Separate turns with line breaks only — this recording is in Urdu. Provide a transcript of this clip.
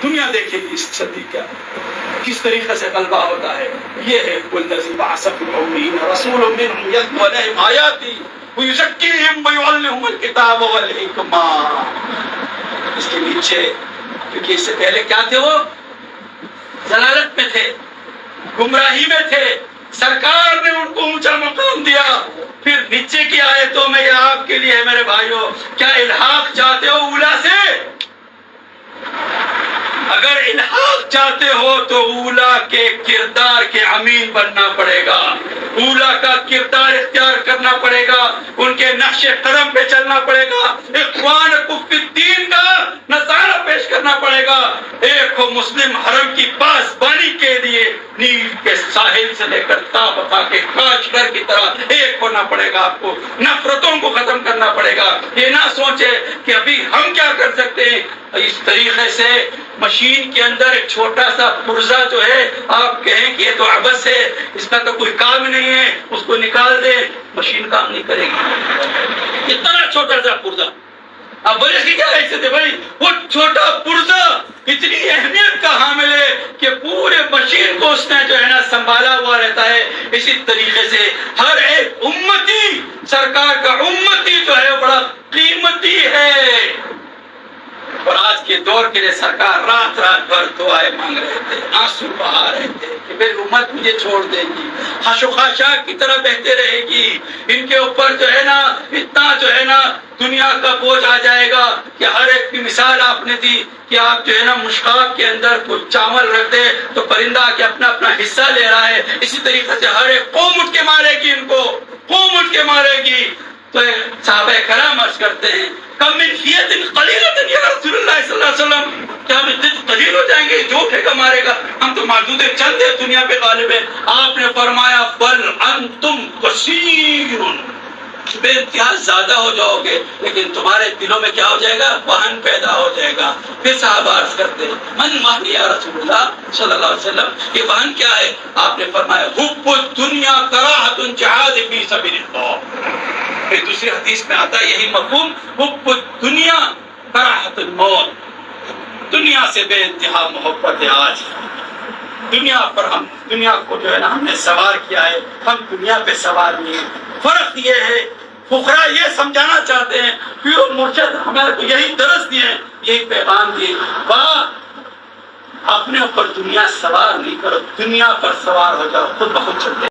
دنیا دیکھے گی اس صدی کا کس طریقے سے غلبہ ہوتا ہے. یہ ہے والذی بعث فی الامیین رسولا منہم یتلو علیہم آیاتہ ویزکیہم ویعلمہم الکتاب والحکمہ. اس کے نیچے کیونکہ اس سے پہلے کیا تھے، وہ ضلالت میں تھے، گمراہی میں تھے، سرکار نے ان کو اونچا مقام دیا. پھر نیچے کی آیتوں میں یہ آپ کے لیے ہے میرے بھائیوں، کیا الحاق چاہتے ہو اولا سے؟ اگر الحاق چاہتے ہو تو اولا کے کردار کے امین بننا پڑے گا، اولا کا کردار اختیار کرنا پڑے گا، ان کے نقش قدم پہ چلنا پڑے گا، اخوانکم فی الدین کا نظارہ پیش کرنا پڑے گا. ایک ہو مسلم حرم کی پاسبانی کے لیے نیل کے ساحل سے لے کر تا بتا کے کاشغر کی طرح ایک ہونا پڑے گا. آپ کو نفرتوں کو ختم کرنا پڑے گا. یہ نہ سوچے کہ ابھی ہم کیا کر سکتے ہیں. اس طریقے سے مشین کے اندر ایک چھوٹا سا پرزہ جو ہے، آپ کہیں کہ یہ تو عبث ہے، اس کا تو کوئی کام نہیں ہے، اس کو نکال دیں، مشین کام نہیں کرے گی. اتنا چھوٹا سا پرزہ. اب بولے اس کی کیا حیثیت ہے بھائی؟ وہ چھوٹا پرزہ اتنی اہمیت کا حامل ہے کہ پورے مشین کو اس نے جو ہے نا سنبھالا ہوا رہتا ہے. اسی طریقے سے ہر ایک امتی، سرکار کا امتی جو ہے بڑا قیمتی ہے. اور آج کے دور کے لیے سرکار رات رات بھر دعائیں مانگ رہے تھے، آنسو بہا رہے تھے کہ میری امت مجھے چھوڑ دے گی، خشو خاشاک کی طرح بہتے رہے گی. ان کے اوپر جو ہے نا اتنا جو ہے نا دنیا کا بوجھ آ جائے گا کہ ہر ایک کی مثال آپ نے دی کہ آپ جو ہے نا مشکات کے اندر کچھ چاول رکھ دے تو پرندہ کے اپنا اپنا حصہ لے رہا ہے. اسی طریقے سے ہر ایک قوم اٹھ کے مارے گی، ان کو قوم اٹھ کے مارے گی. تو صحابہ کرام عرض کرتے ہیں کم من فیۃ قلیلۃ یا رسول اللہ صلی اللہ علیہ وسلم، کیا ہم اتنے قلیل ہو جائیں گے جو اٹھے گا مارے گا؟ ہم تو معدود چند ہیں دنیا پہ غالب ہیں. آپ نے فرمایا بل انتم کثیر، بے انتہا زیادہ ہو جاؤ گے، لیکن تمہارے دلوں میں کیا ہو جائے گا؟ وہن پیدا ہو جائے گا. پھر صحابہ عرض کرتے ہیں من وہن یا رسول اللہ صلی اللہ علیہ وسلم، یہ وہن کیا ہے؟ آپ نے فرمایا حب الدنیا کراہۃ جہاد فی سبیل اللہ. پھر دوسری حدیث میں آتا ہے یہی مفہوم، حب الدنیا کراہۃ الموت. دنیا سے بے انتہا محبت ہے. آج دنیا پر ہم دنیا کو جو ہے نا ہم نے سوار کیا ہے، ہم دنیا پہ سوار نہیں ہیں. فرق یہ ہے فقراء یہ سمجھانا چاہتے ہیں، پیور مرشد ہمارے کو یہی درس دیے، یہی پیغام دیے، اپنے اوپر دنیا سوار نہیں کرو، دنیا پر سوار ہو جاؤ، خود بخود چلتے